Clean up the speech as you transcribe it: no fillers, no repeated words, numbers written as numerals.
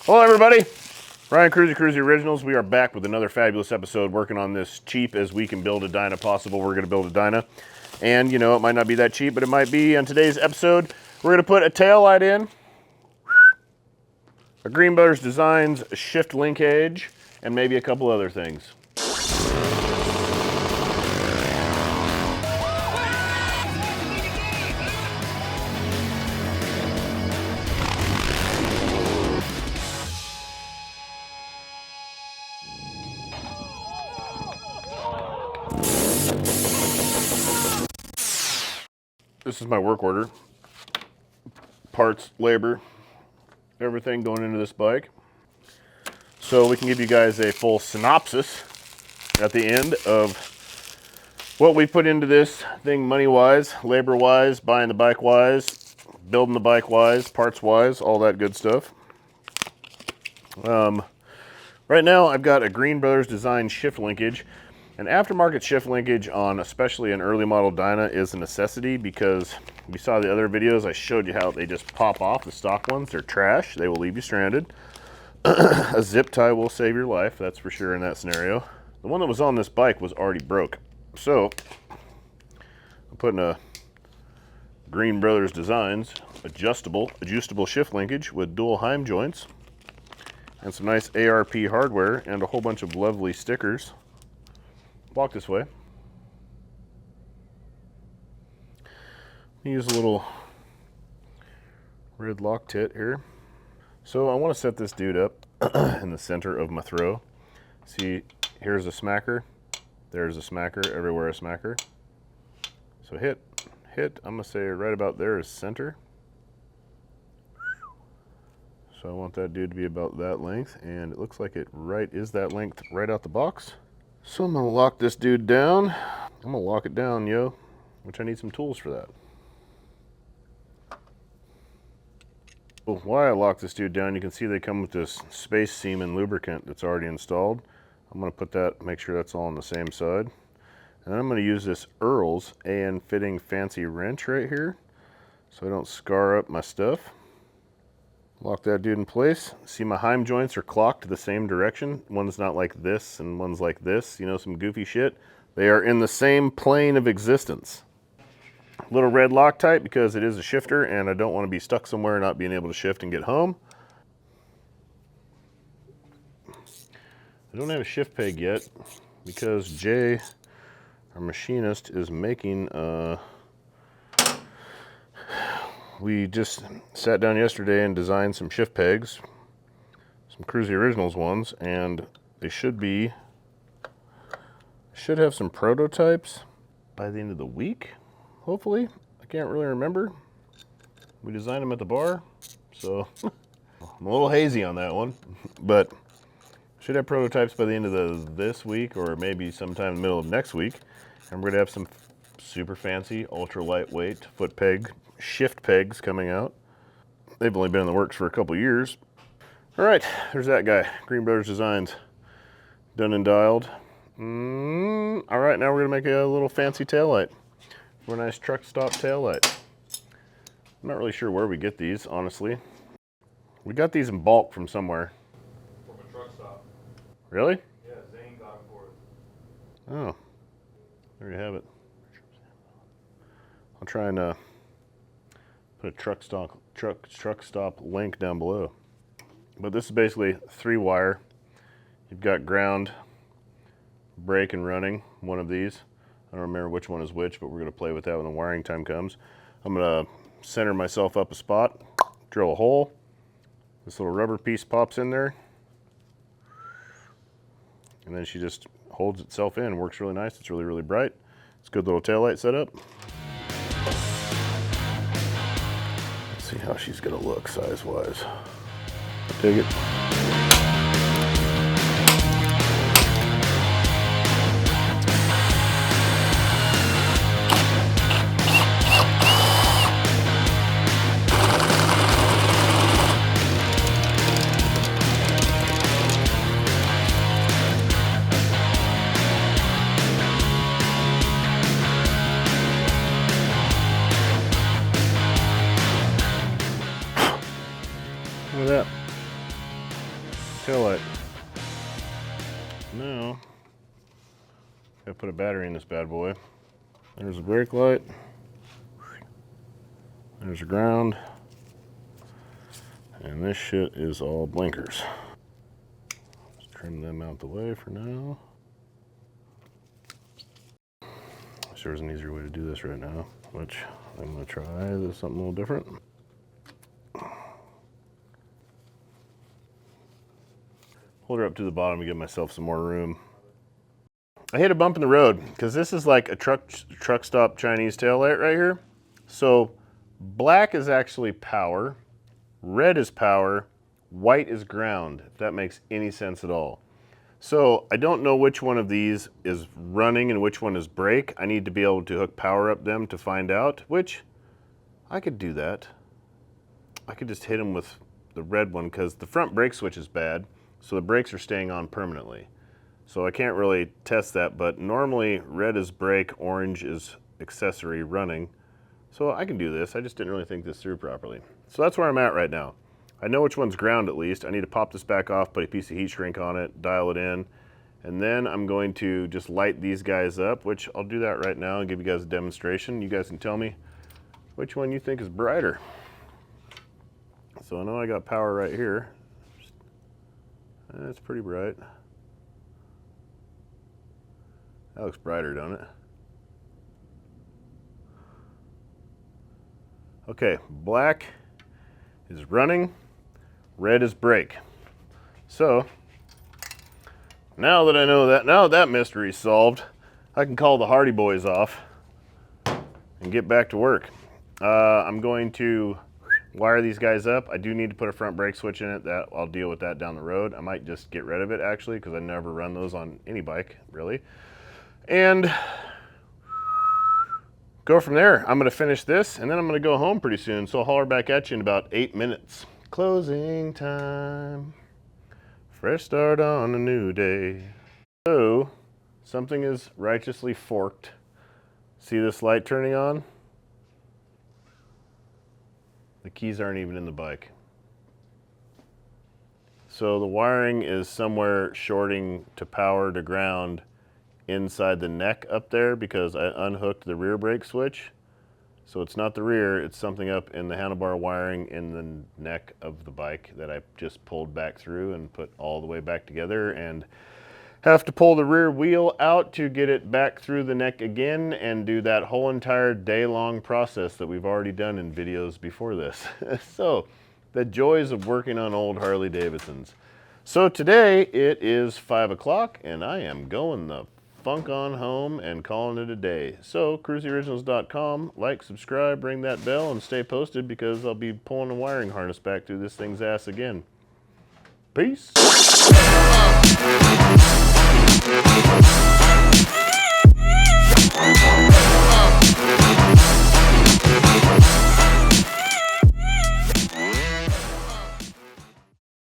Hello everybody, Ryan Kruesi Originals. We are back with another fabulous episode working on this cheap as we can build a dyna possible. We're going to build a dyna, and you know, it might not be that cheap, but it might be. On today's episode, we're going to put a tail light in, a Green Brothers Designs shift linkage, and maybe a couple other things. This is my work order. Parts, labor, everything going into this bike. So we can give you guys a full synopsis at the end of what we put into this thing money-wise, labor-wise, buying the bike-wise, building the bike-wise, parts-wise, all that good stuff. Right now I've got a Green Brothers Design shift linkage. An aftermarket shift linkage on especially an early model dyna is a necessity because you saw the other videos, I showed you how they just pop off. The stock ones, they're trash. They will leave you stranded. A zip tie will save your life, that's for sure in that scenario. The one that was on this bike was already broke. So I'm putting a Green Brothers Designs adjustable shift linkage with dual heim joints and some nice ARP hardware and a whole bunch of lovely stickers. Walk this way. Use a little red lock tit here. So I want to set this dude up in the center of my throw. See, here's a smacker, there's a smacker, everywhere a smacker. So hit, I'm gonna say right about there is center. So I want that dude to be about that length, and it looks like it is that length right out the box. So I'm gonna lock this dude down. I'm gonna lock it down, yo, which I need some tools for that. Well, while I lock this dude down, you can see they come with this space seam and lubricant that's already installed. I'm gonna put that, make sure that's all on the same side. And then I'm gonna use this Earl's AN fitting fancy wrench right here so I don't scar up my stuff. Lock that dude in place. See, my heim joints are clocked the same direction. One's not like this and one's like this, you know, some goofy shit. They are in the same plane of existence. Little red Loctite because it is a shifter and I don't want to be stuck somewhere not being able to shift and get home. I don't have a shift peg yet because Jay, our machinist, is making we just sat down yesterday and designed some shift pegs, some Kruesi Originals ones, and they should have some prototypes by the end of the week, hopefully. I can't really remember. We designed them at the bar, so I'm a little hazy on that one, but should have prototypes by the end of this week or maybe sometime in the middle of next week. And we're gonna have some super fancy, ultra lightweight foot peg shift pegs coming out. They've only been in the works for a couple years. All right, there's that guy, Green Brothers Designs, done and dialed. All right, now we're gonna make a little fancy taillight for a nice truck stop taillight. I'm not really sure where we get these, honestly. We got these in bulk from somewhere. From a truck stop. Really? Yeah, Zane got them for us. Oh, there you have it. I'll try and put a truck stop link down below. But this is basically 3-wire. You've got ground, brake, and running, one of these. I don't remember which one is which, but we're going to play with that when the wiring time comes. I'm going to center myself up a spot, drill a hole. This little rubber piece pops in there. And then she just holds itself in. Works really nice. It's really, really bright. It's a good little taillight setup. See how she's gonna look size-wise. Dig it. Look at that. taillight. Now, gotta put a battery in this bad boy. There's a brake light. There's a ground. And this shit is all blinkers. Let's trim them out the way for now. Sure is an easier way to do this right now, which I'm gonna try. There's something a little different. Hold her up to the bottom to give myself some more room. I hit a bump in the road because this is like a truck stop Chinese taillight right here. So black is actually power, red is power, white is ground, if that makes any sense at all. So I don't know which one of these is running and which one is brake. I need to be able to hook power up them to find out, which I could do that. I could just hit them with the red one because the front brake switch is bad, so the brakes are staying on permanently. So I can't really test that, but normally red is brake, orange is accessory running. So I can do this, I just didn't really think this through properly. So that's where I'm at right now. I know which one's ground at least. I need to pop this back off, put a piece of heat shrink on it, dial it in, and then I'm going to just light these guys up, which I'll do that right now and give you guys a demonstration. You guys can tell me which one you think is brighter. So I know I got power right here. That's pretty bright. That looks brighter, don't it? Okay, black is running, red is brake. So, now that I know that, now that mystery's solved, I can call the Hardy boys off and get back to work. I'm going to wire these guys up. I do need to put a front brake switch in it. That I'll deal with that down the road. I might just get rid of it actually because I never run those on any bike, really. And go from there. I'm gonna finish this and then I'm gonna go home pretty soon. So I'll holler back at you in about 8 minutes. Closing time. Fresh start on a new day. So, something is righteously forked. See this light turning on? The keys aren't even in the bike. So the wiring is somewhere shorting to power to ground inside the neck up there because I unhooked the rear brake switch. So it's not the rear, it's something up in the handlebar wiring in the neck of the bike that I just pulled back through and put all the way back together, and have to pull the rear wheel out to get it back through the neck again and do that whole entire day-long process that we've already done in videos before this. So, the joys of working on old Harley Davidsons. So today it is 5 o'clock and I am going the funk on home and calling it a day. So KruesiOriginals.com, like, subscribe, ring that bell, and stay posted because I'll be pulling a wiring harness back through this thing's ass again. Peace.